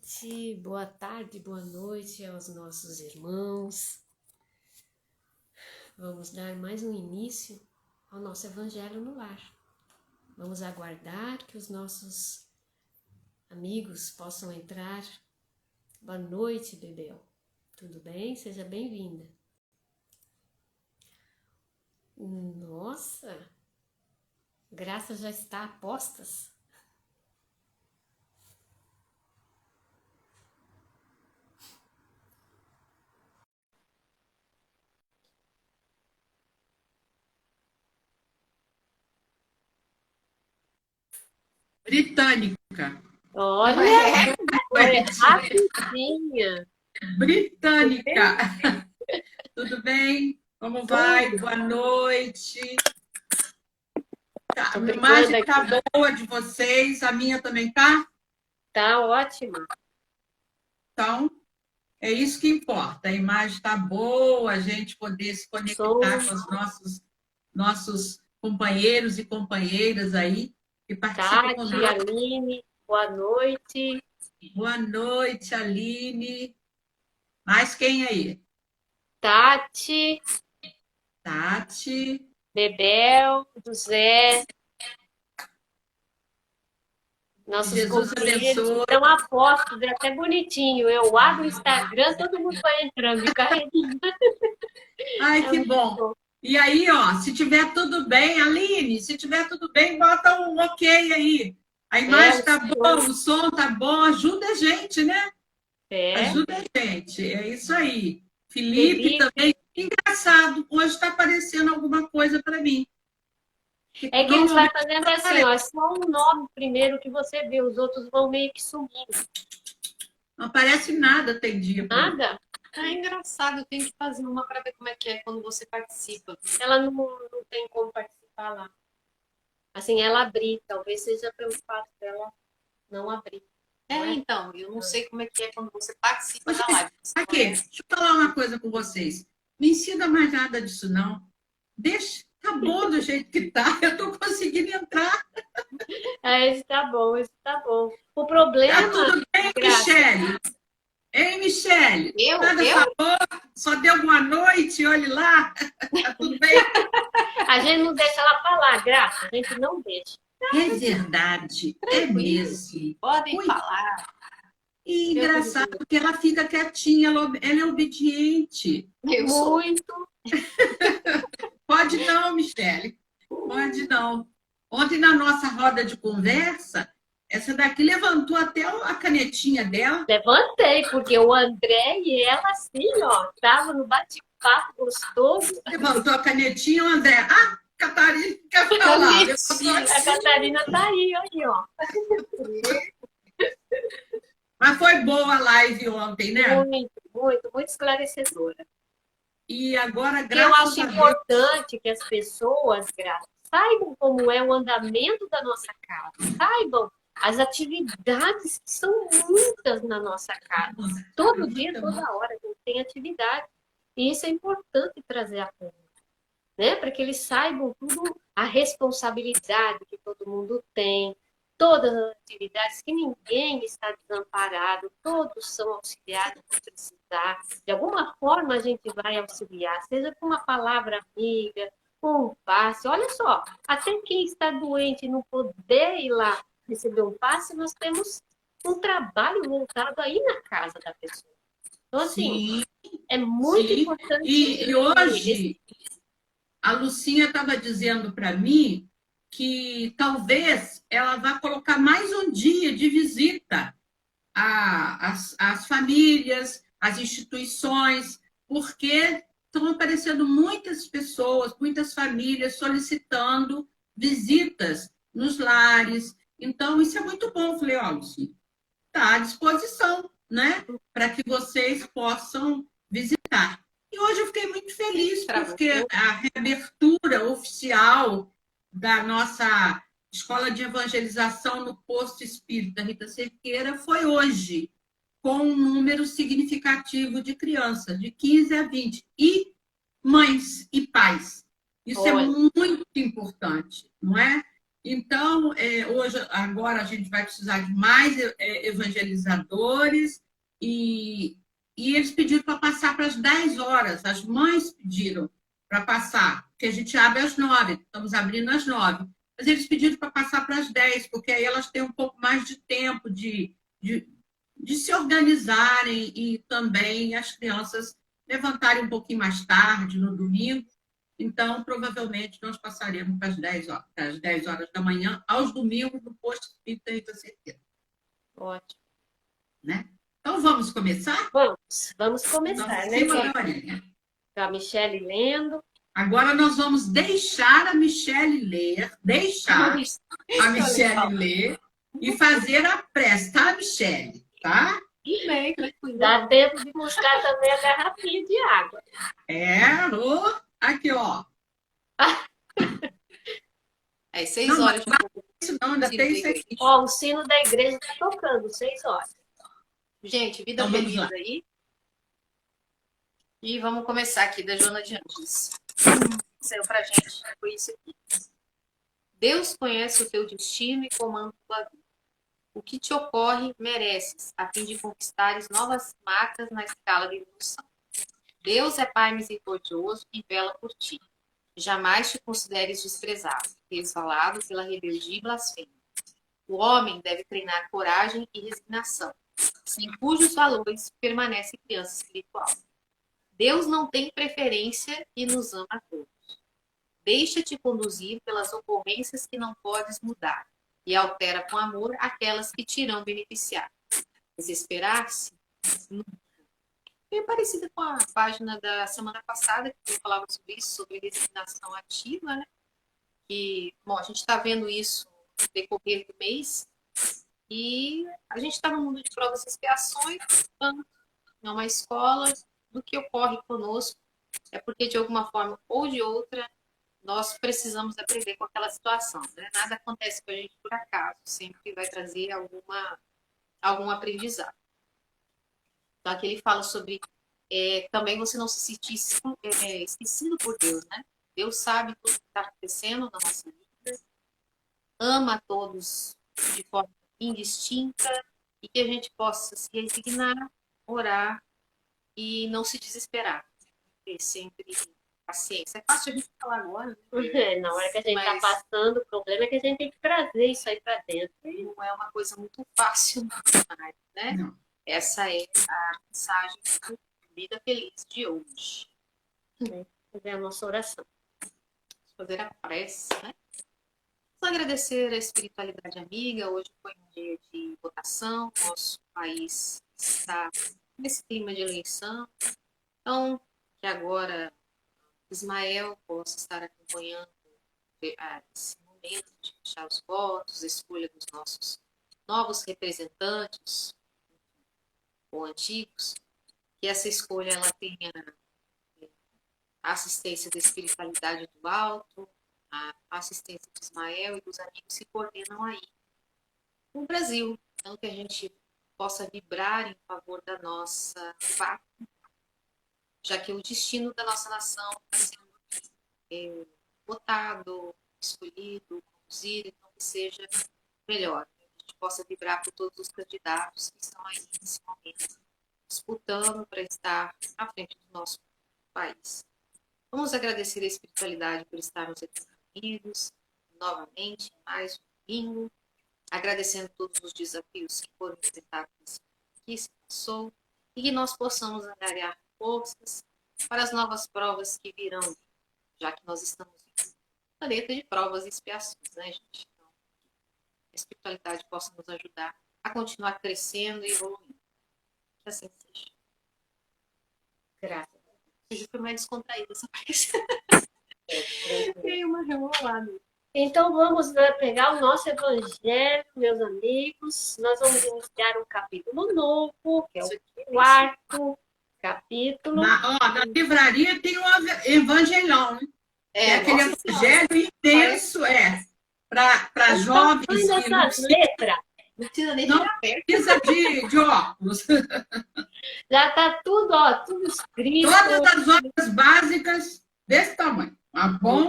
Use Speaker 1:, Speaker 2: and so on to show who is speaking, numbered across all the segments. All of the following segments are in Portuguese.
Speaker 1: noite, boa tarde, boa noite aos nossos irmãos. Vamos dar mais um início ao nosso Evangelho no Lar. Vamos aguardar que os nossos amigos possam entrar. Boa noite, Bebel. Tudo bem? Seja bem-vinda. Nossa, Graça já está a postas.
Speaker 2: Britânica.
Speaker 1: Olha, foi rapidinha.
Speaker 2: Britânica. Tudo bem? Como vai? Boa noite. A imagem está boa de vocês, a minha também tá?
Speaker 1: Tá ótima.
Speaker 2: Então, é isso que importa. A imagem está boa, a gente poder se conectar com os nossos companheiros e companheiras aí que participam
Speaker 1: Tati,
Speaker 2: conosco.
Speaker 1: Aline, boa noite.
Speaker 2: Boa noite, Aline. Mais quem aí?
Speaker 1: Tati, Bebel, José. Nossos
Speaker 2: Jesus
Speaker 1: companheiros
Speaker 2: abençoe.
Speaker 1: estão a postos, é até bonitinho. Eu abro o Instagram, todo mundo vai entrando e carregando.
Speaker 2: Ai, que bom. E aí, ó, se tiver tudo bem, Aline, se tiver tudo bem, bota um ok aí. A imagem tá boa, o som tá bom, ajuda a gente, né? Ajuda a gente, é isso aí. Felipe também, engraçado, hoje está aparecendo alguma coisa para mim.
Speaker 1: É que eles vai fazendo assim, ó, só um nome primeiro que você vê, os outros vão meio que sumindo.
Speaker 2: Não aparece nada, tem dia.
Speaker 1: Nada?
Speaker 3: É engraçado, eu tenho que fazer uma para ver como é que é quando você participa.
Speaker 1: Ela não tem como participar lá. Assim, ela abrir, talvez seja pelo fato dela não abrir.
Speaker 3: Então, eu não sei como é que é quando você participa da live.
Speaker 2: Aqui, deixa eu falar uma coisa com vocês. Não ensina mais nada disso, não. Deixa, tá bom do jeito que tá, eu tô conseguindo entrar.
Speaker 1: Isso tá bom, isso tá bom. O problema...
Speaker 2: Tá tudo bem, Michele? Hein, Michele? Nada falou, só deu boa noite, olhe lá. Tá tudo bem?
Speaker 1: A gente não deixa ela falar, Graça, a gente não deixa.
Speaker 2: É verdade, é mesmo.
Speaker 3: Podem falar.
Speaker 2: E engraçado que ela fica quietinha, ela é obediente.
Speaker 1: Muito.
Speaker 2: Pode não, Michele. Pode não. Ontem, na nossa roda de conversa, essa daqui levantou até a canetinha dela.
Speaker 1: Levantei, porque o André e ela, assim, ó, estavam no bate-papo gostoso.
Speaker 2: Levantou a canetinha, o André. Ah, Catarina quer falar.
Speaker 1: A Catarina tá aí, ó.
Speaker 2: Mas foi boa a live ontem, né?
Speaker 1: Muito esclarecedora.
Speaker 2: E agora,
Speaker 1: eu acho importante que as pessoas, Graça, saibam como é o andamento da nossa casa, saibam as atividades que são muitas na nossa casa. Todo dia, toda hora, a gente tem atividade. E isso é importante trazer a público, né? Para que eles saibam tudo, a responsabilidade que todo mundo tem, todas as atividades, que ninguém está desamparado, todos são auxiliados se precisar. De alguma forma a gente vai auxiliar, seja com uma palavra amiga, com um passe. Olha só, até quem está doente e não poder ir lá receber um passe, nós temos um trabalho voltado aí na casa da pessoa. Então, assim, é muito importante.
Speaker 2: E hoje, a Lucinha estava dizendo para mim que talvez ela vá colocar mais um dia de visita às famílias, às instituições, porque estão aparecendo muitas pessoas, muitas famílias solicitando visitas nos lares. Então, isso é muito bom. Eu falei, ó, Lucinha, está à disposição, né? Para que vocês possam visitar. E hoje eu fiquei muito feliz, porque a reabertura oficial da nossa Escola de Evangelização no Posto Espírita Rita Cerqueira foi hoje, com um número significativo de crianças, de 15 a 20, e mães e pais. Isso é muito importante, não é? Então, hoje, agora a gente vai precisar de mais evangelizadores e eles pediram para passar para as 10 horas. As mães pediram para passar, porque a gente abre às 9, estamos abrindo às 9. Mas eles pediram para passar para as 10, porque aí elas têm um pouco mais de tempo de se organizarem e também as crianças levantarem um pouquinho mais tarde, no domingo. Então, provavelmente, nós passaremos para as 10 horas da manhã, aos domingos, no posto espírita Rita Cerqueira.
Speaker 1: Ótimo.
Speaker 2: Né? Então, vamos começar?
Speaker 1: Vamos começar, né? Com a Michele lendo.
Speaker 2: Agora nós vamos deixar a Michele ler, e fazer a prece, tá, Michele? Tá?
Speaker 1: Dá tempo de buscar também a garrafinha de água.
Speaker 2: Aqui, ó.
Speaker 3: 6 horas.
Speaker 2: Não, ainda tem isso aqui.
Speaker 1: Ó, o sino da igreja está tocando, 6 horas.
Speaker 3: Gente, vida feliz aí. E vamos começar aqui da Joana de Anjos. Saiu pra gente, foi isso aqui. Deus conhece o teu destino e comanda tua vida. O que te ocorre, mereces, a fim de conquistares novas marcas na escala de evolução. Deus é Pai misericordioso e vela por ti. Jamais te consideres desprezado, resvalado pela rebeldia e blasfêmia. O homem deve treinar coragem e resignação, sem cujos valores permanece criança espiritual. Deus não tem preferência e nos ama a todos. Deixa-te conduzir pelas ocorrências que não podes mudar e altera com amor aquelas que te irão beneficiar. Desesperar-se? É parecida com a página da semana passada, que eu falava sobre isso, sobre resignação ativa, né? E, bom, a gente está vendo isso no decorrer do mês e a gente está no mundo de provas e expiações, tanto é uma escola do que ocorre conosco, é porque de alguma forma ou de outra nós precisamos aprender com aquela situação, né? Nada acontece com a gente por acaso, sempre vai trazer algum aprendizado. Então, aqui ele fala sobre também você não se sentir esquecido por Deus, né? Deus sabe tudo que está acontecendo na nossa vida, ama a todos de forma indistinta e que a gente possa se resignar, orar e não se desesperar. Ter sempre paciência. É fácil a gente falar agora, né?
Speaker 1: Na hora que a gente está passando, o problema é que a gente tem que trazer isso aí para dentro.
Speaker 3: Não é uma coisa muito fácil, né?
Speaker 2: Não.
Speaker 3: Essa é a mensagem do Vida Feliz de hoje.
Speaker 1: Fazer a nossa oração.
Speaker 3: Fazer a prece, né? Vamos agradecer a espiritualidade amiga. Hoje foi um dia de votação. Nosso país está nesse clima de eleição. Então, que agora Ismael possa estar acompanhando esse momento de fechar os votos, a escolha dos nossos novos representantes ou antigos, que essa escolha ela tenha a assistência da espiritualidade do alto, a assistência de Ismael e dos amigos que coordenam aí no Brasil. Então, que a gente possa vibrar em favor da nossa pátria, já que o destino da nossa nação está sendo votado, escolhido, conduzido, então que seja melhor, que a gente possa vibrar por todos os candidatos que estão aí nesse momento, disputando para estar à frente do nosso país. Vamos agradecer a espiritualidade por estarmos aqui unidos novamente, mais um domingo, agradecendo todos os desafios que foram enfrentados que se passou e que nós possamos angariar forças para as novas provas que virão, já que nós estamos em planeta de provas e expiações, né, gente? Então, a espiritualidade possa nos ajudar a continuar crescendo e evoluindo. Que assim seja.
Speaker 1: Graças.
Speaker 3: Hoje foi mais descontraída essa parte. Tem uma rebolada.
Speaker 1: Então, vamos pegar o nosso evangelho, meus amigos. Nós vamos iniciar um capítulo novo, que é o 4º capítulo.
Speaker 2: Na livraria tem um evangelhão, né? É aquele evangelho intenso, para jovens.
Speaker 1: Essas letras.
Speaker 3: Não precisa nem
Speaker 2: Não precisa de óculos.
Speaker 1: Já está tudo, tudo escrito.
Speaker 2: Todas as obras básicas desse tamanho. Tá bom?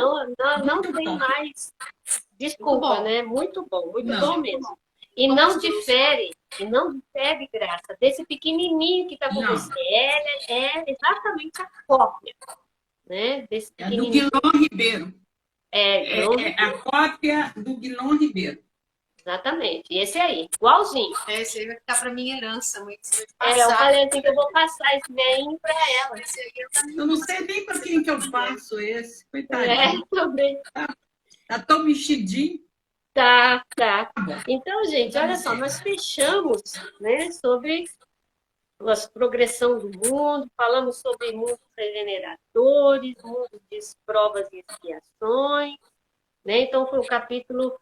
Speaker 1: Não tem
Speaker 2: bom.
Speaker 1: mais Desculpa,
Speaker 3: bom.
Speaker 1: né? Muito bom
Speaker 2: Não.
Speaker 1: mesmo. E não difere, Graça, desse pequenininho que está com
Speaker 2: Não.
Speaker 1: você. Ela é exatamente a cópia, né? Desse
Speaker 2: É do
Speaker 1: pequenininho.
Speaker 2: Guilherme Ribeiro.
Speaker 1: Guilherme,
Speaker 2: É a cópia do Guilherme Ribeiro.
Speaker 1: exatamente. E esse aí, igualzinho.
Speaker 3: Esse aí vai ficar para minha herança, muito
Speaker 1: Eu
Speaker 3: passar.
Speaker 1: falei assim que eu vou passar esse veinho para ela.
Speaker 3: Esse aí eu também.
Speaker 2: Eu não sei nem para quem que eu passo esse. Coitadinho.
Speaker 1: Também.
Speaker 2: Tá tão mexidinho.
Speaker 1: Tá.
Speaker 2: Tá bom.
Speaker 1: Então, gente, olha só, nós fechamos, né, sobre a progressão do mundo, falamos sobre mundos regeneradores, mundos de provas e expiações, né? Então, foi um capítulo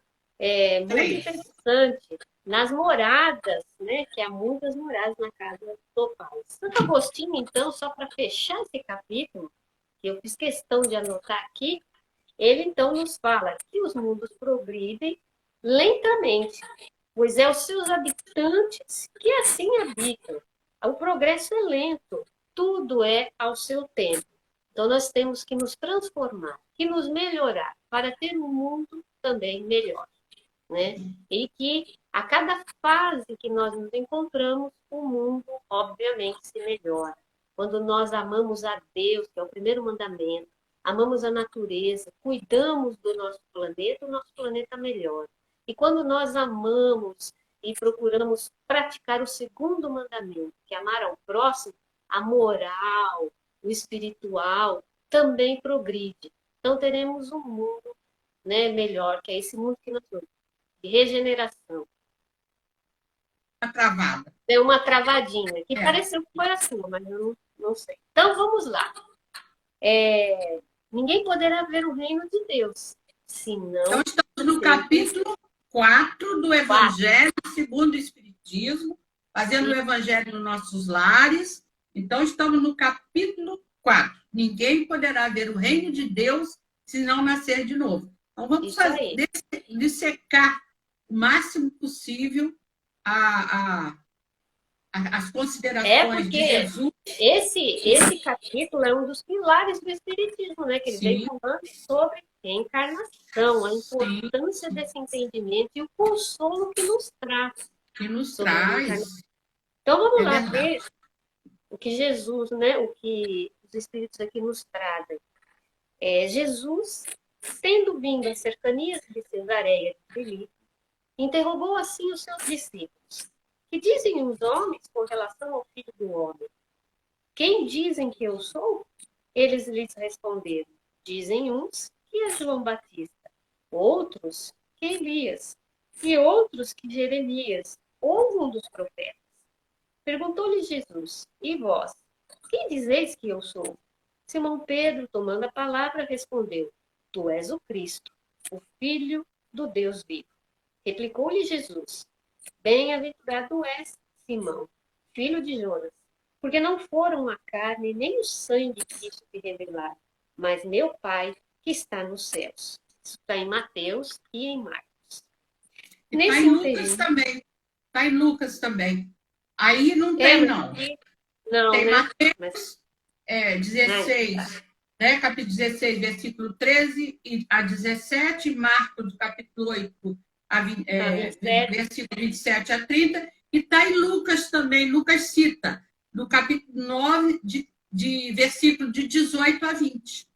Speaker 1: muito interessante. Nas moradas, né? Que há muitas moradas na casa do Pai. Santo Agostinho, então, só para fechar esse capítulo, que eu fiz questão de anotar aqui, ele, então, nos fala que os mundos progridem lentamente, pois é os seus habitantes que assim habitam. O progresso é lento, tudo é ao seu tempo. Então, nós temos que nos transformar, que nos melhorar, para ter um mundo também melhor, né? E que a cada fase que nós nos encontramos, o mundo, obviamente, se melhora. Quando nós amamos a Deus, que é o primeiro mandamento, amamos a natureza, cuidamos do nosso planeta, o nosso planeta melhora. E quando nós amamos e procuramos praticar o segundo mandamento, que é amar ao próximo, a moral, o espiritual também progride. Então teremos um mundo, né, melhor, que é esse mundo que nós temos, de regeneração.
Speaker 2: Tá travada.
Speaker 1: Deu uma travadinha, que pareceu que foi a sua, mas eu não sei. Então vamos lá. Ninguém poderá ver o reino de Deus, senão...
Speaker 2: Então, estamos no capítulo 4 do Evangelho segundo o Espiritismo, fazendo o Evangelho nos nossos lares. Então, estamos no capítulo 4. Ninguém poderá ver o reino de Deus se não nascer de novo. Então, vamos dissecar o máximo possível as considerações de Jesus.
Speaker 1: Esse capítulo é um dos pilares do Espiritismo, né? Que ele vem falando sobre reencarnação, a importância desse entendimento e o consolo que nos traz. Então vamos lá ver o que Jesus, né? O que os Espíritos aqui nos trazem. Jesus, tendo vindo às cercanias de Cesareia de Filipe, interrogou assim os seus discípulos: que dizem os homens com relação ao Filho do Homem? Quem dizem que eu sou? Eles lhes responderam: dizem uns que é João Batista, outros que Elias, e outros que Jeremias, ou um dos profetas. Perguntou-lhe Jesus: e vós, quem dizeis que eu sou? Simão Pedro, tomando a palavra, respondeu: tu és o Cristo, o Filho do Deus vivo. Replicou-lhe Jesus: bem-aventurado és, Simão, filho de Jonas, porque não foram a carne nem o sangue que isso te revelaram, mas meu Pai que está nos céus. Isso está em Mateus e em Marcos.
Speaker 2: Está em Lucas também. Está em Lucas também. Aí não tem, não.
Speaker 1: Não,
Speaker 2: tem
Speaker 1: né?
Speaker 2: Mateus 16, né? Capítulo 16, versículo 13 a 17, Marcos, capítulo 8, versículo 27 a 30, e está em Lucas também. Lucas cita, no capítulo 9, de versículo de 18 a 20.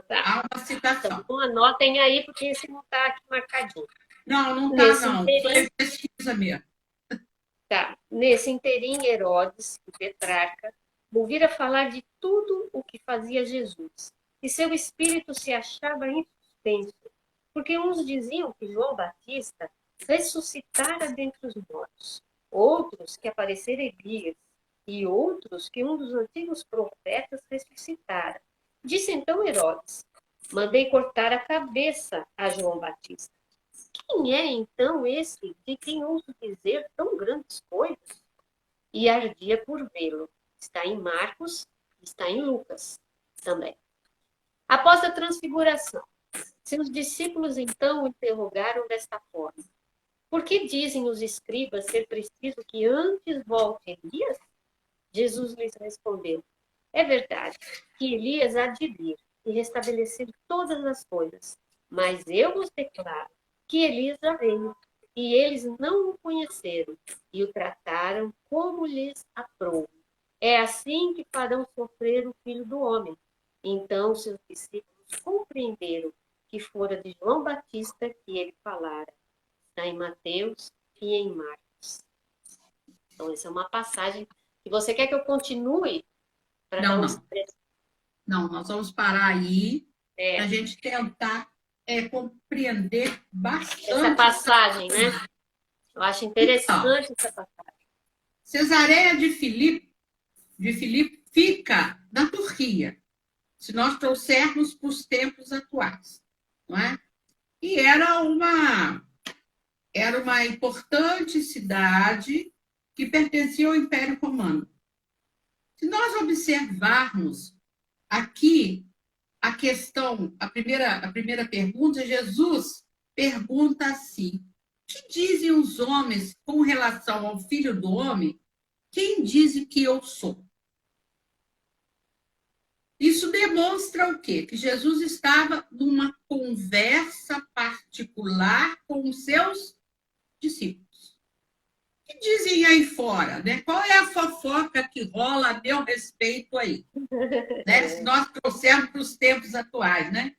Speaker 1: Tá.
Speaker 2: Há uma citação.
Speaker 1: Então, anotem aí, porque esse não está aqui marcadinho.
Speaker 2: Não está, não. Foi pesquisa mesmo.
Speaker 1: Tá. Nesse inteirinho, Herodes, o tetrarca, ouvira falar de tudo o que fazia Jesus, e seu espírito se achava em suspenso, porque uns diziam que João Batista ressuscitara dentre os mortos, outros que aparecera Elias, e outros que um dos antigos profetas ressuscitara. Disse então Herodes: mandei cortar a cabeça a João Batista. Quem é então esse de quem ouso dizer tão grandes coisas? E ardia por vê-lo. Está em Marcos, está em Lucas também. Após a transfiguração, seus discípulos então o interrogaram desta forma: por que dizem os escribas ser preciso que antes volte Elias? Jesus lhes respondeu: é verdade que Elias há de vir e restabelecer todas as coisas, Mas eu vos declaro que Elias já veio, e eles não o conheceram, e o trataram como lhes aprouve. É assim que farão sofrer o Filho do Homem. Então seus discípulos compreenderam que fora de João Batista que ele falara. Está em Mateus e em Marcos. Então, essa é uma passagem. Se você quer que eu continue para dar
Speaker 2: Não,
Speaker 1: um expresso?
Speaker 2: não, nós vamos parar aí
Speaker 1: É,
Speaker 2: para a gente tentar compreender
Speaker 1: essa
Speaker 2: bastante.
Speaker 1: passagem, né? Eu acho interessante essa passagem.
Speaker 2: Cesareia de Filipe fica na Turquia, se nós trouxermos para os tempos atuais, não é? E era uma importante cidade que pertencia ao Império Romano. Se nós observarmos aqui a questão, a primeira pergunta, Jesus pergunta assim: que dizem os homens com relação ao Filho do Homem? Quem diz que eu sou? Isso demonstra o quê? Que Jesus estava numa conversa particular com os seus discípulos. O que dizem aí fora? Né? Qual é a fofoca que rola a meu respeito aí? Né? Se nós trouxermos para os tempos atuais, né?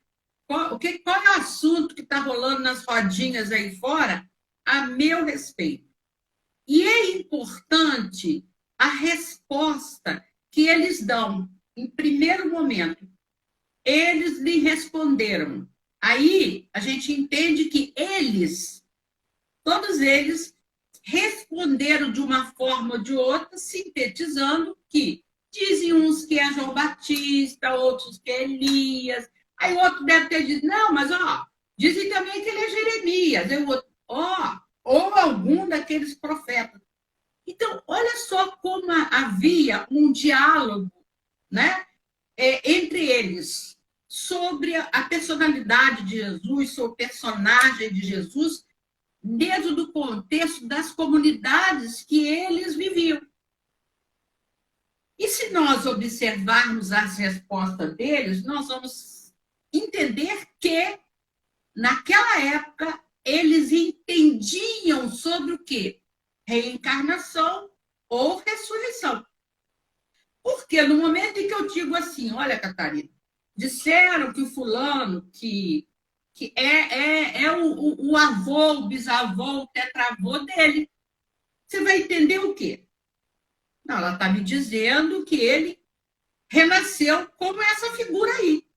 Speaker 2: Qual é o assunto que está rolando nas rodinhas aí fora a meu respeito? E é importante a resposta que eles dão. Em primeiro momento, eles lhe responderam. Aí a gente entende que todos eles, responderam de uma forma ou de outra, sintetizando que dizem uns que é João Batista, outros que é Elias. Aí o outro deve ter dito, não, mas dizem também que ele é Jeremias. Aí o outro, ou algum daqueles profetas. Então, olha só como havia um diálogo, né, entre eles sobre a personalidade de Jesus, sobre o personagem de Jesus, dentro do contexto das comunidades que eles viviam. E se nós observarmos as respostas deles, nós vamos entender que, naquela época, eles entendiam sobre o quê? Reencarnação ou ressurreição. Porque no momento em que eu digo assim, olha, Catarina, disseram que o fulano, que é o avô, o bisavô, o tetravô dele, você vai entender o quê? Não, ela está me dizendo que ele renasceu como essa figura aí,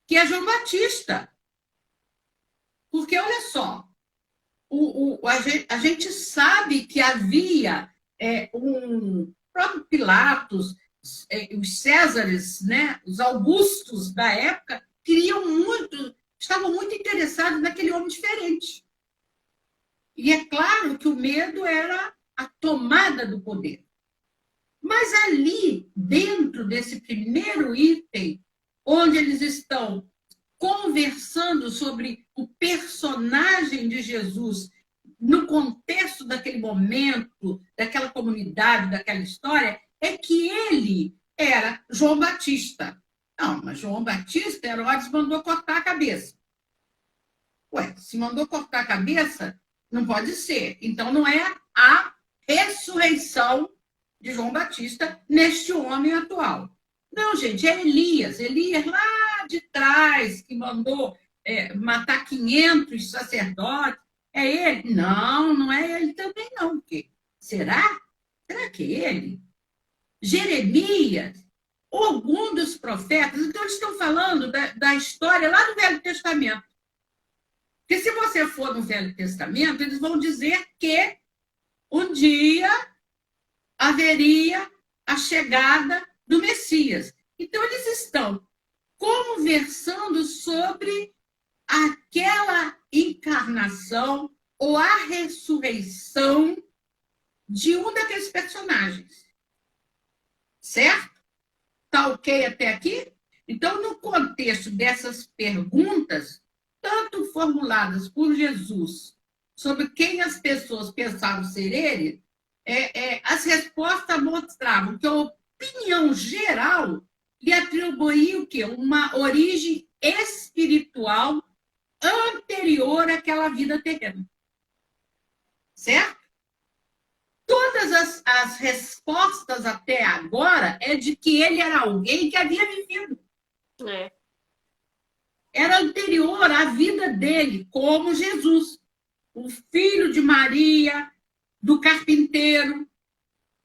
Speaker 2: que é João Batista. Porque, olha só, a gente sabe que havia próprio Pilatos, os Césares, né, os Augustos da época, estavam muito interessados naquele homem diferente. E é claro que o medo era a tomada do poder. Mas ali, dentro desse primeiro item, onde eles estão conversando sobre o personagem de Jesus no contexto daquele momento, daquela comunidade, daquela história, é que ele era João Batista. Não, mas João Batista, Herodes mandou cortar a cabeça. Ué, se mandou cortar a cabeça, não pode ser. Então, não é a ressurreição de João Batista neste homem atual. Não, gente, é Elias. Elias lá de trás, que mandou matar 500 sacerdotes. É ele? Não, não é ele também, não. Porque, será? Será que é ele? Jeremias, algum dos profetas. Então, eles estão falando da história lá do Velho Testamento. Porque se você for no Velho Testamento, eles vão dizer que um dia haveria a chegada do Messias. Então, eles estão conversando sobre aquela encarnação ou a ressurreição de um daqueles personagens. Certo? Está ok até aqui? Então, no contexto dessas perguntas, tanto formuladas por Jesus, sobre quem as pessoas pensavam ser ele, as respostas mostravam que a opinião geral lhe atribuía o quê? Uma origem espiritual anterior àquela vida terrena. Certo? Todas as respostas até agora é de que ele era alguém que havia vivido.
Speaker 1: É.
Speaker 2: Era anterior à vida dele, como Jesus, o filho de Maria, do carpinteiro.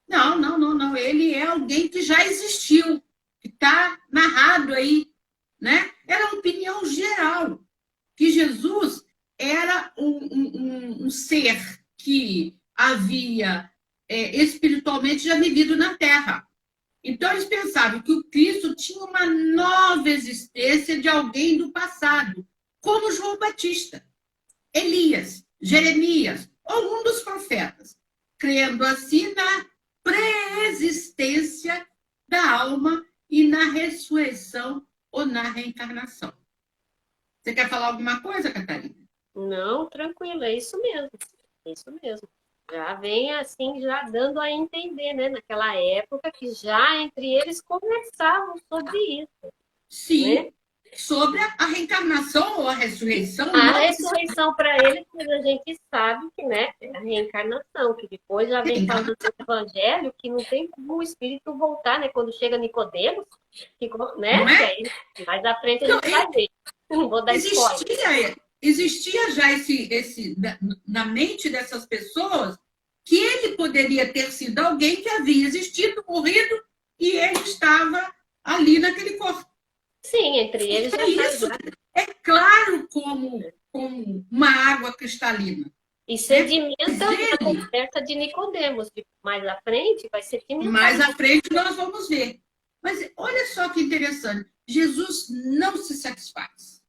Speaker 2: Não. Ele é alguém que já existiu, que está narrado aí, né? Era uma opinião geral, que Jesus era um ser que havia espiritualmente já vivido na Terra. Então, eles pensavam que o Cristo tinha uma nova existência de alguém do passado, como João Batista, Elias, Jeremias, ou um dos profetas, crendo assim na pré-existência da alma e na ressurreição ou na reencarnação. Você quer falar alguma coisa, Catarina?
Speaker 1: Não, tranquilo, é isso mesmo. É isso mesmo. Já vem assim, já dando a entender, né? Naquela época que já entre eles conversavam sobre isso.
Speaker 2: Sim,
Speaker 1: né?
Speaker 2: sobre a reencarnação ou a ressurreição.
Speaker 1: A ressurreição para eles, a gente sabe que, né, é a reencarnação, que depois já vem falando do evangelho, que não tem como o espírito voltar, né? Quando chega Nicodemos, né?
Speaker 2: Não é?
Speaker 1: Que aí, mais à frente a gente vai ver. Não vou dar spoiler.
Speaker 2: Existia já na mente dessas pessoas que ele poderia ter sido alguém que havia existido, morrido, e ele estava ali naquele corpo.
Speaker 1: Sim, entre eles já
Speaker 2: isso é claro como uma água cristalina.
Speaker 1: E sedimenta a conversa de Nicodemos. Mais à frente vai ser sedimentado.
Speaker 2: Mais à frente nós vamos ver. Mas olha só que interessante. Jesus não se satisfaz.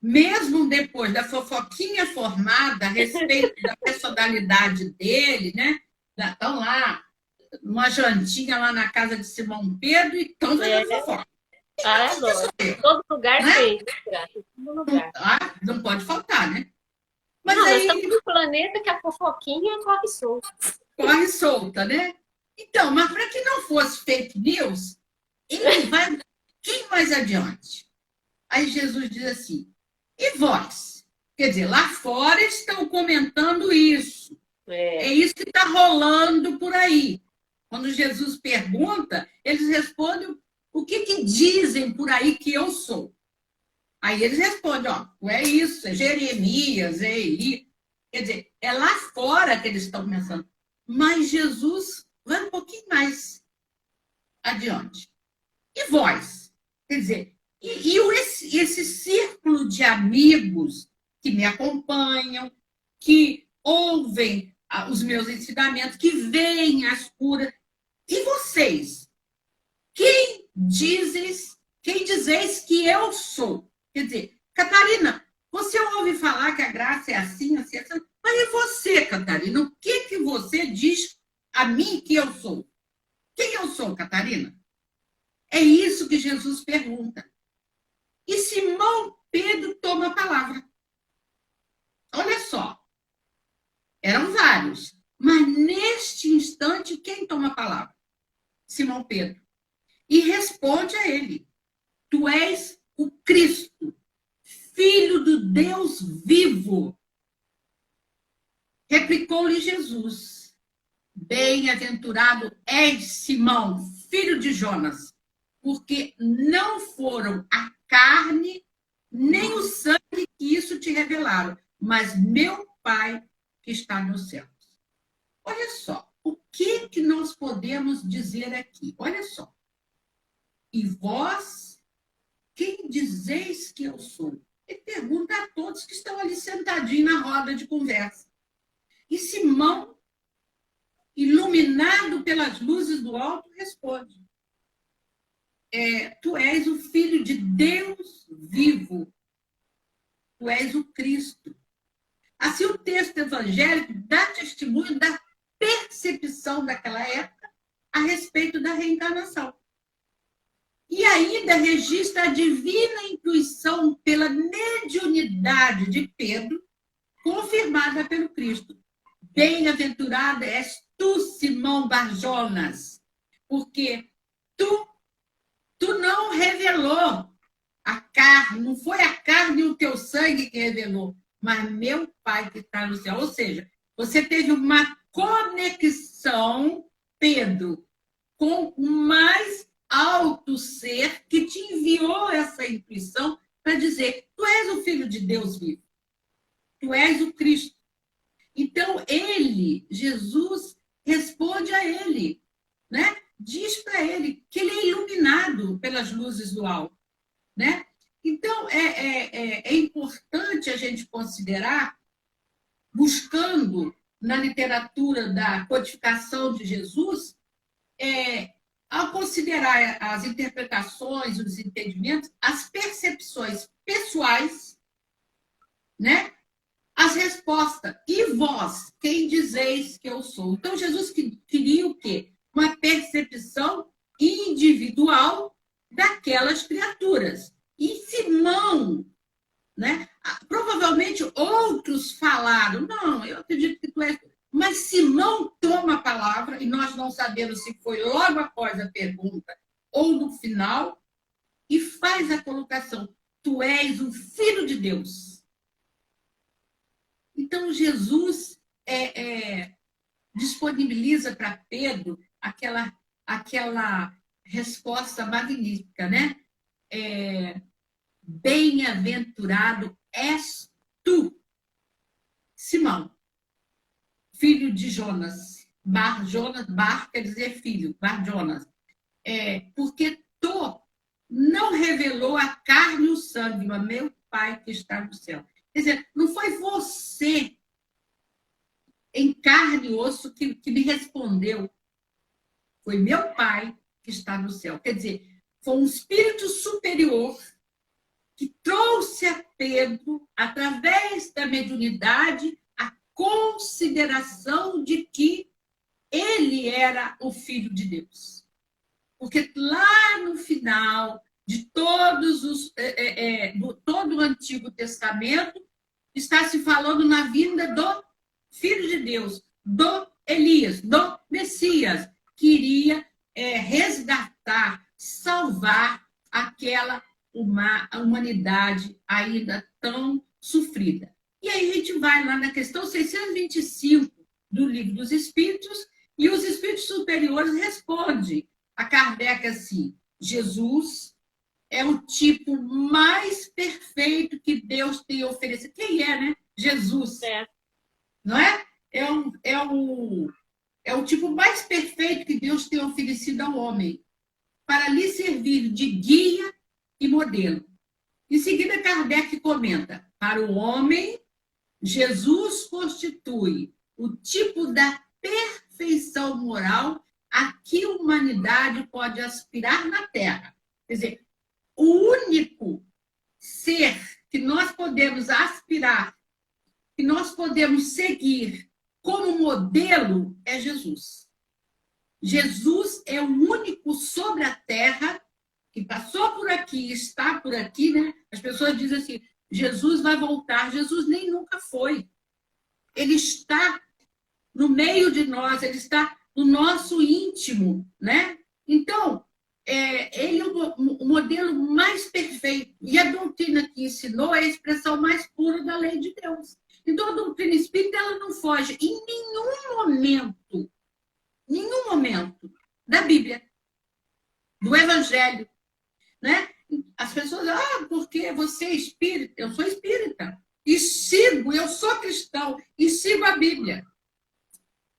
Speaker 2: Mesmo depois da fofoquinha formada a respeito da personalidade dele, né? Estão lá, uma jantinha lá na casa de Simão Pedro e estão fazendo fofoca.
Speaker 1: Todo lugar tem, todo lugar.
Speaker 2: Não pode faltar, né?
Speaker 1: Mas nós estamos num planeta que a fofoquinha corre solta.
Speaker 2: Corre solta, né? Então, mas para que não fosse fake news, ele vai quem mais adiante. Aí Jesus diz assim, e vós? Quer dizer, lá fora estão comentando isso. É isso que está rolando por aí. Quando Jesus pergunta, eles respondem o que dizem por aí que eu sou. Aí eles respondem, é isso, é Jeremias, é Eli. Quer dizer, é lá fora que eles estão pensando. Mas Jesus vai um pouquinho mais adiante. E vós? Quer dizer, esse círculo de amigos que me acompanham, que ouvem os meus ensinamentos, que veem as curas. E vocês? Quem dizeis que eu sou? Quer dizer, Catarina, você ouve falar que a graça é assim, assim, assim. Mas e você, Catarina? O que você diz a mim que eu sou? Quem eu sou, Catarina? É isso que Jesus pergunta. E Simão Pedro toma a palavra. Olha só. Eram vários. Mas neste instante, quem toma a palavra? Simão Pedro. E responde a ele. Tu és o Cristo, Filho do Deus vivo. Replicou-lhe Jesus. Bem-aventurado és, Simão, filho de Jonas, porque não foram a carne nem o sangue que isso te revelaram, mas meu Pai que está nos céus. Olha só, o que nós podemos dizer aqui? Olha só. E vós, quem dizeis que eu sou? Ele pergunta a todos que estão ali sentadinhos na roda de conversa. E Simão, iluminado pelas luzes do alto, responde. Tu és o Filho de Deus vivo. Tu és o Cristo. Assim, o texto evangélico dá testemunho da percepção daquela época a respeito da reencarnação. E ainda registra a divina intuição pela mediunidade de Pedro, confirmada pelo Cristo. Bem-aventurada és tu, Simão Bar-Jonas, porque tu não revelou a carne, não foi a carne e o teu sangue que revelou, mas meu Pai que está no céu. Ou seja, você teve uma conexão, Pedro, com o mais alto ser que te enviou essa intuição para dizer: tu és o Filho de Deus vivo, tu és o Cristo. Então, ele, Jesus, responde a ele, né? Diz para ele que ele é iluminado pelas luzes do alto, né? Então, é importante a gente considerar, buscando na literatura da codificação de Jesus, ao considerar as interpretações, os entendimentos, as percepções pessoais, né? As respostas. E vós, quem dizeis que eu sou? Então, Jesus queria o quê? Uma percepção individual daquelas criaturas. E Simão, né? Provavelmente outros falaram: não, eu acredito que tu és. Mas Simão toma a palavra, e nós não sabemos se foi logo após a pergunta ou no final, e faz a colocação: tu és o Filho de Deus. Então, Jesus disponibiliza para Pedro aquela resposta magnífica, né? Bem-aventurado és tu, Simão, filho de Jonas. Bar quer dizer filho, Bar Jonas. Porque tu não revelou a carne e o sangue, mas meu Pai que está no céu. Quer dizer, não foi você, em carne e osso, que me respondeu. Foi meu Pai que está no céu. Quer dizer, foi um espírito superior que trouxe a Pedro, através da mediunidade, a consideração de que ele era o Filho de Deus. Porque lá no final de todo o Antigo Testamento, está se falando na vinda do Filho de Deus, do Elias, do Messias, que iria resgatar, salvar aquela humanidade ainda tão sofrida. E aí a gente vai lá na questão 625 do Livro dos Espíritos, e os espíritos superiores respondem a Kardec assim: Jesus é o tipo mais perfeito que Deus tem oferecido. Quem é, né? Jesus. Não é? É o tipo mais perfeito que Deus tem oferecido ao homem, para lhe servir de guia e modelo. Em seguida, Kardec comenta: para o homem, Jesus constitui o tipo da perfeição moral a que a humanidade pode aspirar na Terra. Quer dizer, o único ser que nós podemos aspirar, que nós podemos seguir como modelo, é Jesus. Jesus é o único sobre a Terra que passou por aqui, está por aqui, né? As pessoas dizem assim: Jesus vai voltar. Jesus nem nunca foi. Ele está no meio de nós, ele está no nosso íntimo, né? Então, ele é o modelo mais perfeito. E a doutrina que ensinou é a expressão mais pura da lei de Deus. Então, a doutrina espírita, ela não foge em nenhum momento da Bíblia, do Evangelho, né? As pessoas, porque você é espírita? Eu sou espírita. E sigo, eu sou cristão, e sigo a Bíblia.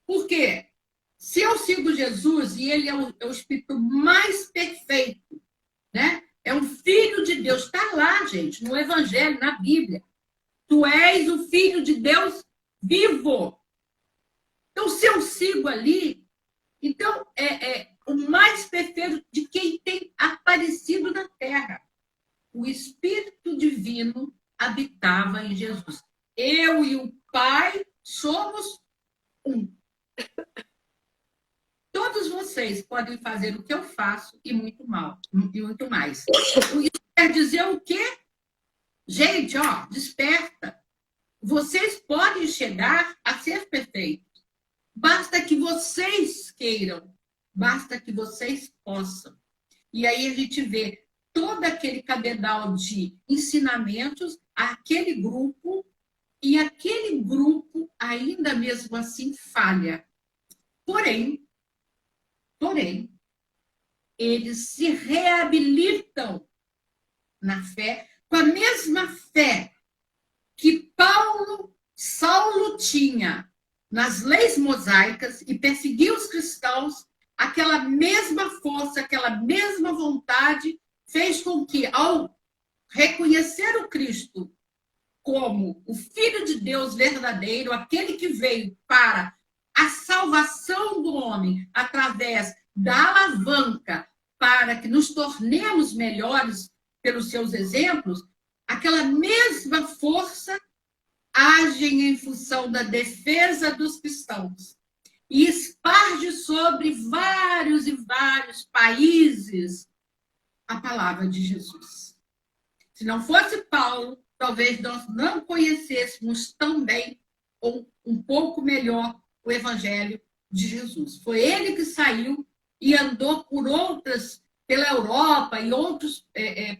Speaker 2: Por quê? Se eu sigo Jesus, e ele é o espírito mais perfeito, né? É um Filho de Deus. Está lá, gente, no Evangelho, na Bíblia. Tu és o Filho de Deus vivo. Então, se eu sigo ali, então o mais perfeito de quem tem aparecido na Terra. O Espírito Divino habitava em Jesus. Eu e o Pai somos um. Todos vocês podem fazer o que eu faço e muito mais. Isso quer dizer o quê? Gente, desperta. Vocês podem chegar a ser perfeitos. Basta que vocês queiram. Basta que vocês possam. E aí a gente vê todo aquele cabedal de ensinamentos àquele grupo, e aquele grupo ainda mesmo assim falha. Porém, eles se reabilitam na fé, com a mesma fé que Saulo tinha nas leis mosaicas e perseguiu os cristãos. Aquela mesma força, aquela mesma vontade fez com que, ao reconhecer o Cristo como o Filho de Deus verdadeiro, aquele que veio para a salvação do homem através da alavanca para que nos tornemos melhores pelos seus exemplos, aquela mesma força age em função da defesa dos cristãos e esparge sobre vários e vários países a palavra de Jesus. Se não fosse Paulo, talvez nós não conhecêssemos tão bem ou um pouco melhor o Evangelho de Jesus. Foi ele que saiu e andou pela Europa e outros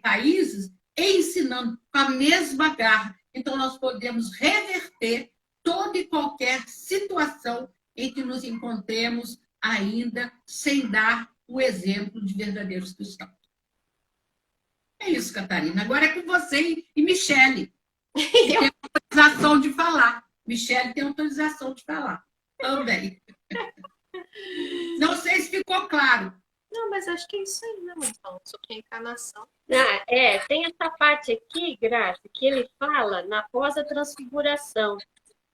Speaker 2: países, ensinando com a mesma garra. Então, nós podemos reverter toda e qualquer situação em que nos encontremos ainda sem dar o exemplo de verdadeiros cristãos. É isso, Catarina. Agora é com você e Michele. Tem autorização de falar. Michele tem autorização de falar também. Não sei se ficou claro.
Speaker 3: Não, mas acho que é isso aí, né, mãe? Sobre a encarnação.
Speaker 1: Tem essa parte aqui, Graça, que ele fala na pós-transfiguração.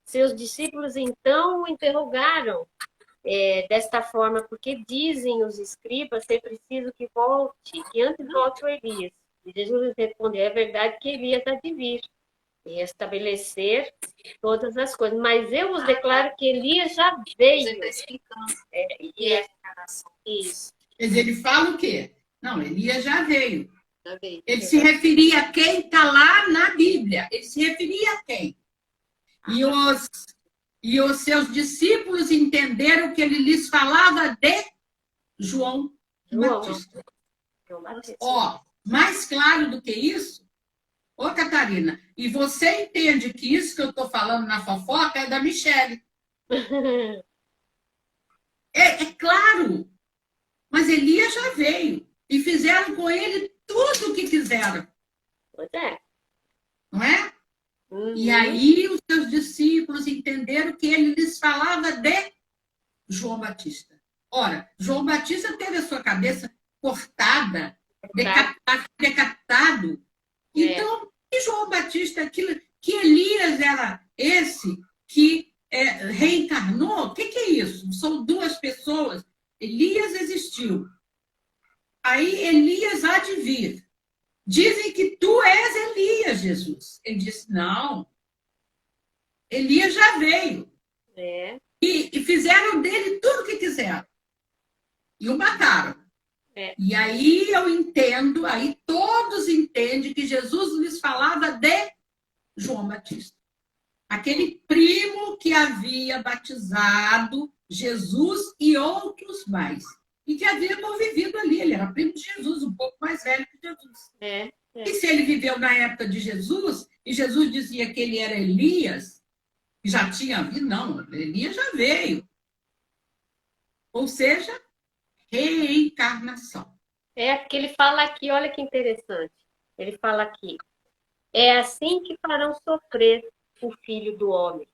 Speaker 1: Seus discípulos, então, o interrogaram desta forma, porque dizem os escribas ser preciso que antes volte o Elias. E Jesus respondeu, é verdade que Elias há de vir e estabelecer todas as coisas. Mas eu vos declaro que Elias já veio.
Speaker 3: Você está explicando.
Speaker 1: E
Speaker 3: a encarnação.
Speaker 1: Isso.
Speaker 2: Mas ele fala o quê? Não, Elias já veio.
Speaker 3: Já veio.
Speaker 2: Ele se referia a quem está lá na Bíblia. Ele se referia a quem? E os seus discípulos entenderam que ele lhes falava de João Batista. Mais claro do que isso? Ô, Catarina, e você entende que isso que eu estou falando na fofoca é da Michele. É claro. Mas Elias já veio. E fizeram com ele tudo o que quiseram.
Speaker 1: Pois é.
Speaker 2: Não é?
Speaker 1: Uhum.
Speaker 2: E aí os seus discípulos entenderam que ele lhes falava de João Batista. Ora, João Batista teve a sua cabeça cortada, decapitado. Então, que João Batista, que Elias era esse que reencarnou? O que é isso? São duas pessoas. Elias existiu. Aí Elias há de vir. Dizem que tu és Elias, Jesus. Ele disse, não. Elias já veio. E fizeram dele tudo o que quiseram. E o mataram. E aí eu entendo, aí todos entendem que Jesus lhes falava de João Batista. Aquele primo que havia batizado Jesus e outros mais. E que havia convivido ali. Ele era primo de Jesus, um pouco mais velho que Jesus. E se ele viveu na época de Jesus, e Jesus dizia que ele era Elias, e já tinha vindo, não, Elias já veio. Ou seja, reencarnação.
Speaker 1: Porque ele fala aqui, olha que interessante. Ele fala aqui, é assim que farão sofrer o Filho do Homem.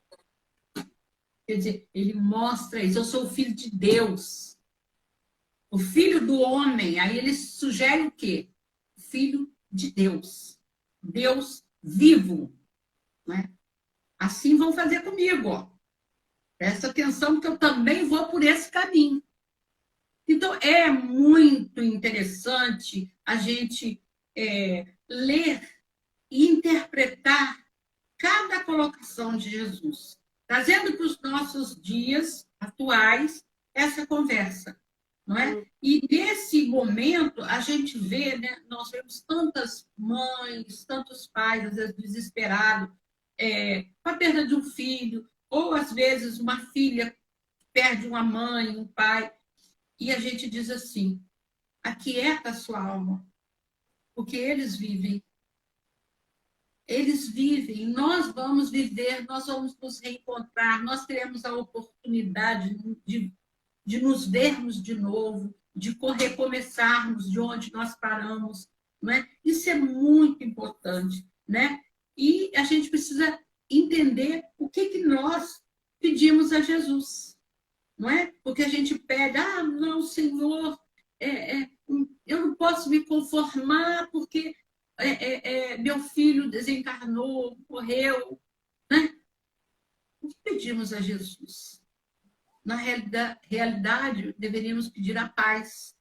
Speaker 2: Quer dizer, ele mostra isso, eu sou o Filho de Deus. O Filho do Homem, aí ele sugere o quê? O Filho de Deus. Deus vivo. Né? Assim vão fazer comigo. Ó. Presta atenção que eu também vou por esse caminho. Então, é muito interessante a gente ler e interpretar cada colocação de Jesus, trazendo para os nossos dias atuais essa conversa. Não é? E nesse momento, a gente vê, né, nós vemos tantas mães, tantos pais, às vezes desesperados, com a perda de um filho, ou às vezes uma filha perde uma mãe, um pai, e a gente diz assim, aquieta a sua alma, porque eles vivem. Eles vivem, nós vamos viver, nós vamos nos reencontrar, nós teremos a oportunidade de nos vermos de novo, de recomeçarmos de onde nós paramos, não é? Isso é muito importante, né? E a gente precisa entender o que nós pedimos a Jesus, não é? Porque a gente pede, não, Senhor, eu não posso me conformar porque meu filho desencarnou, morreu, né? O que pedimos a Jesus? Na realidade, deveríamos pedir a paz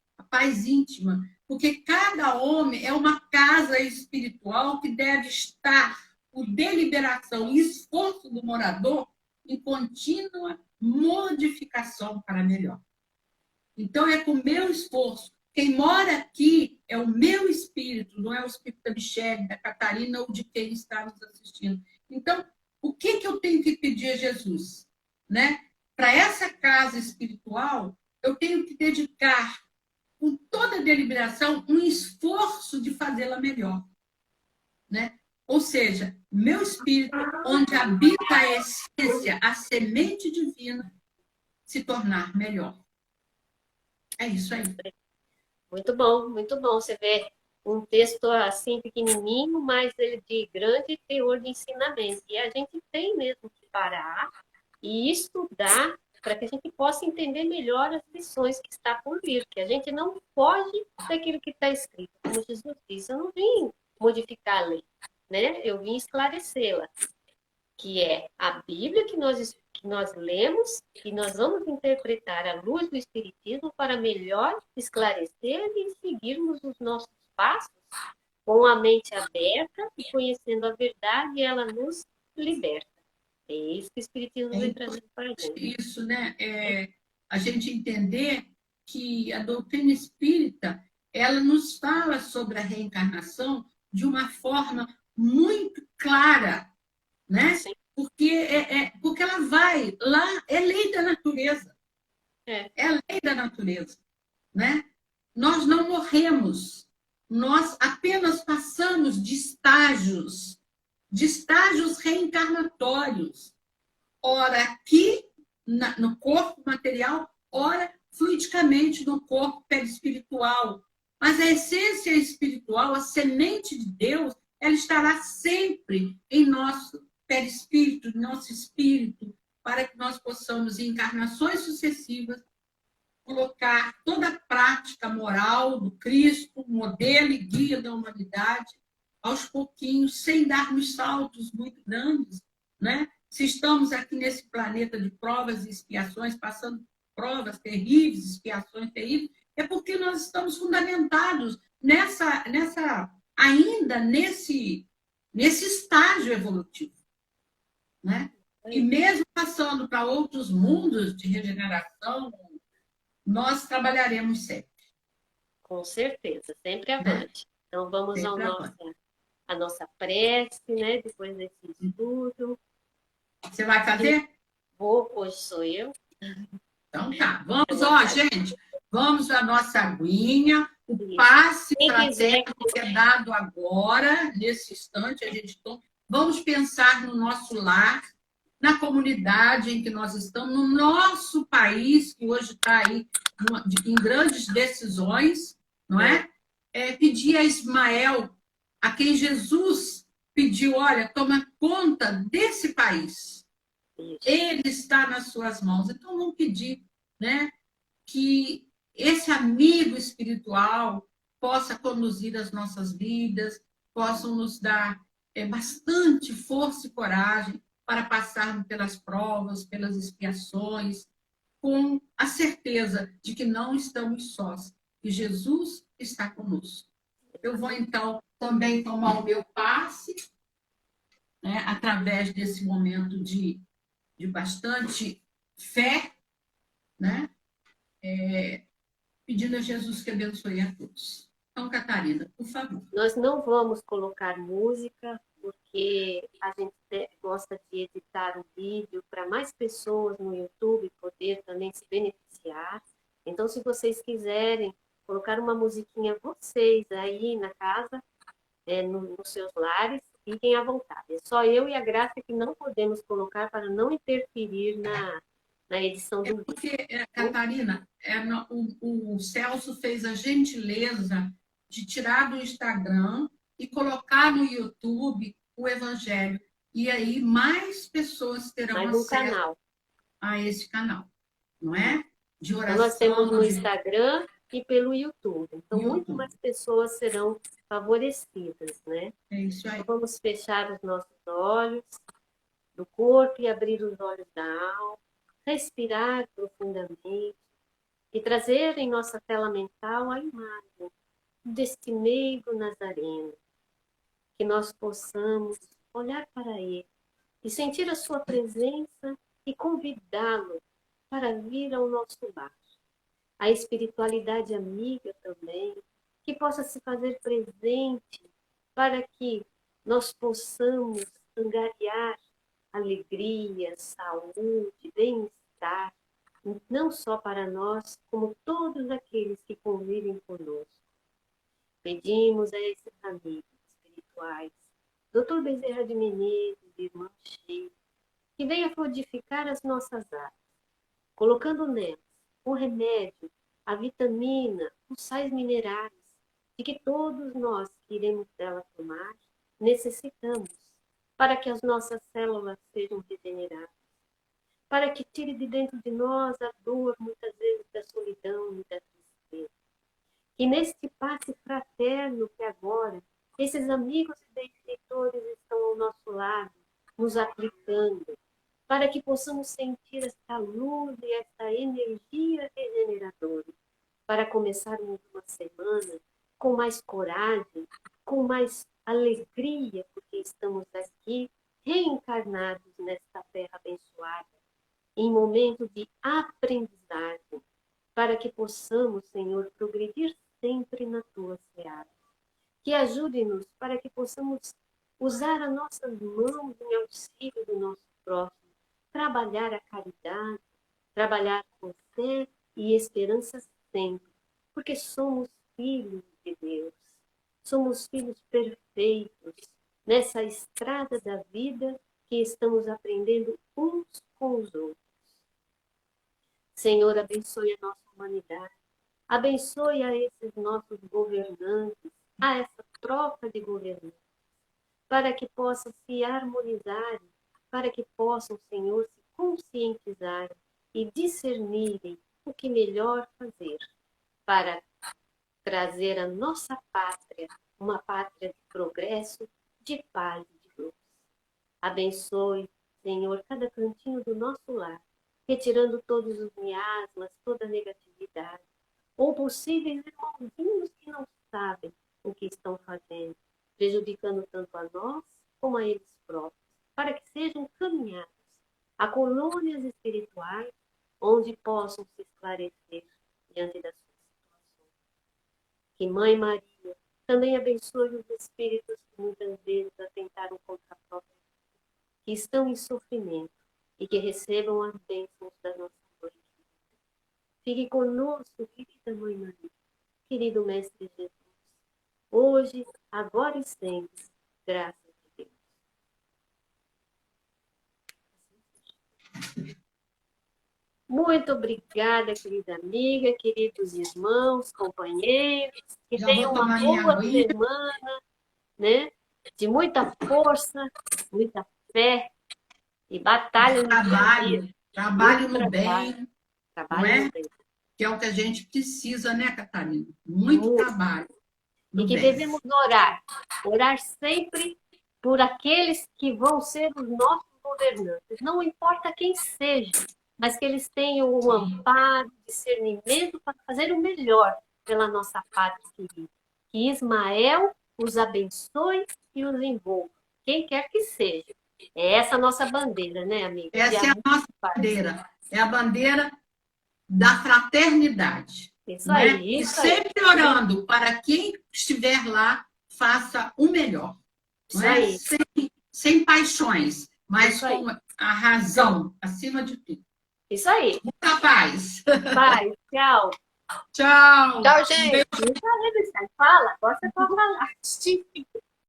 Speaker 2: íntima, porque cada homem é uma casa espiritual que deve estar por deliberação e esforço do morador em contínua modificação para melhor. Então, é com o meu esforço. Quem mora aqui é o meu espírito, não é o espírito da Michele, da Catarina ou de quem está nos assistindo. Então, o que eu tenho que pedir a Jesus? Né? Para essa casa espiritual, eu tenho que dedicar, com toda a deliberação, um esforço de fazê-la melhor. Né? Ou seja, meu espírito, onde habita a essência, a semente divina, se tornar melhor. É isso aí.
Speaker 1: Muito bom, muito bom. Você vê um texto assim pequenininho, mas ele de grande teor de ensinamento. E a gente tem mesmo que parar e estudar para que a gente possa entender melhor as lições que está por vir, que a gente não foge daquilo que está escrito. Como Jesus disse, eu não vim modificar a lei, né? Eu vim esclarecê-la, que é a Bíblia que nós lemos, que nós vamos interpretar à luz do Espiritismo para melhor esclarecer e seguirmos os nossos passos com a mente aberta e conhecendo a verdade, ela nos liberta. É isso que o Espiritismo vem trazendo para a gente.
Speaker 2: Isso, né? A gente entender que a doutrina espírita, ela nos fala sobre a reencarnação de uma forma muito clara, né? Sim. Porque ela vai lá, é lei da natureza. É a lei da natureza, né? Nós não morremos, nós apenas passamos de estágios reencarnatórios. Ora aqui, no corpo material, ora fluidicamente no corpo perispiritual. Mas a essência espiritual, a semente de Deus, ela estará sempre em nosso perispírito, nosso espírito, para que nós possamos, em encarnações sucessivas, colocar toda a prática moral do Cristo, modelo e guia da humanidade, aos pouquinhos, sem darmos saltos muito grandes, né? Se estamos aqui nesse planeta de provas e expiações, passando provas terríveis, expiações terríveis, é porque nós estamos fundamentados ainda nesse estágio evolutivo, né? E mesmo passando para outros mundos de regeneração, nós trabalharemos sempre.
Speaker 1: Com certeza, sempre avante. Então, vamos à nossa prece, né? Depois desse estudo.
Speaker 2: Você vai fazer?
Speaker 1: Vou, hoje sou eu.
Speaker 2: Então tá, vamos, gente, vamos à nossa aguinha, o passe fraterno que é dado agora, nesse instante, a gente vamos pensar no nosso lar, na comunidade em que nós estamos, no nosso país, que hoje está aí em grandes decisões, não é? Pedir a Ismael, a quem Jesus pediu, olha, toma conta desse país. Ele está nas suas mãos. Então, vamos pedir, né, que esse amigo espiritual possa conduzir as nossas vidas, possam nos dar bastante força e coragem para passarmos pelas provas, pelas expiações, com a certeza de que não estamos sós, que Jesus está conosco. Eu vou, então, também tomar o meu passe, né, através desse momento de bastante fé, né? Pedindo a Jesus que abençoe a todos. Então, Catarina, por favor.
Speaker 1: Nós não vamos colocar música, porque a gente gosta de editar o vídeo para mais pessoas no YouTube poder também se beneficiar. Então, se vocês quiserem colocar uma musiquinha vocês aí na casa, nos seus lares, fiquem à vontade. É só eu e a Graça que não podemos colocar para não interferir na edição do vídeo.
Speaker 2: Porque, Catarina, o Celso fez a gentileza de tirar do Instagram e colocar no YouTube o Evangelho. E aí mais pessoas terão
Speaker 1: Mais um
Speaker 2: acesso
Speaker 1: canal.
Speaker 2: a esse canal, não é? De oração.
Speaker 1: Então, nós temos no Instagram e pelo YouTube. Então, muito mais pessoas serão favorecidas, né?
Speaker 2: É isso aí.
Speaker 1: Então, vamos fechar os nossos olhos do corpo e abrir os olhos da alma, respirar profundamente e trazer em nossa tela mental a imagem deste meigo nazareno, que nós possamos olhar para ele e sentir a sua presença e convidá-lo para vir ao nosso lar. A espiritualidade amiga também, que possa se fazer presente para que nós possamos angariar alegria, saúde, bem-estar, não só para nós, como todos aqueles que convivem conosco. Pedimos a esses amigos espirituais, Dr. Bezerra de Menezes, Irmã Sheila, que venha fortificar as nossas áreas, colocando nelas o remédio, a vitamina, os sais minerais, de que todos nós que iremos dela tomar, necessitamos, para que as nossas células sejam regeneradas, para que tire de dentro de nós a dor, muitas vezes, da solidão e da tristeza. E neste passe fraterno que agora esses amigos e benfeitores estão ao nosso lado, nos aplicando, para que possamos sentir esta luz e esta energia regeneradora, para começarmos uma semana com mais coragem, com mais alegria, porque estamos aqui reencarnados nesta terra abençoada, em momento de aprendizagem, para que possamos, Senhor, progredir sempre na tua seara. Que ajude-nos para que possamos usar as nossas mãos em auxílio do nosso próximo, trabalhar a caridade, trabalhar com fé e esperança sempre, porque somos filhos de Deus, somos filhos perfeitos nessa estrada da vida que estamos aprendendo uns com os outros. Senhor, abençoe a nossa humanidade, abençoe a esses nossos governantes, a essa tropa de governantes, para que possam se harmonizarem, para que possam, Senhor, se conscientizarem e discernirem o que melhor fazer para trazer a nossa pátria uma pátria de progresso, de paz e de luz. Abençoe, Senhor, cada cantinho do nosso lar, retirando todos os miasmas, toda a negatividade, ou possíveis irmãozinhos que não sabem o que estão fazendo, prejudicando tanto a nós como a eles próprios, para que sejam caminhados a colônias espirituais onde possam se esclarecer diante das suas situações. Que Mãe Maria também abençoe os espíritos que muitas vezes atentaram contra a própria vida, que estão em sofrimento e que recebam as bênçãos da nossa Mãe. Fique conosco, querida Mãe Maria, querido Mestre Jesus, hoje, agora e sempre, graças a Deus. Muito obrigada, querida amiga, queridos irmãos, companheiros, que tenham uma boa semana, né? De muita força, muita fé e batalha no
Speaker 2: trabalho, trabalho no bem,
Speaker 1: trabalho no bem.
Speaker 2: Que é o que a gente precisa, né, Catarina? Muito trabalho.
Speaker 1: E que devemos orar sempre por aqueles que vão ser os nossos governantes, não importa quem seja, mas que eles tenham o amparo, o discernimento para fazer o melhor pela nossa pátria querida. Que Ismael os abençoe e os envolva, quem quer que seja. É essa a nossa bandeira, né, amiga?
Speaker 2: Essa é a nossa bandeira. É a bandeira da fraternidade.
Speaker 1: Isso aí,
Speaker 2: isso e sempre orando para quem estiver lá, faça o melhor.
Speaker 1: Isso aí.
Speaker 2: Sem paixões, mas com a razão acima de tudo.
Speaker 1: Isso aí.
Speaker 2: Muita paz.
Speaker 1: Paz, tchau.
Speaker 2: Tchau.
Speaker 3: Tchau, gente.
Speaker 1: Não falei, Fala, agora você pode falar.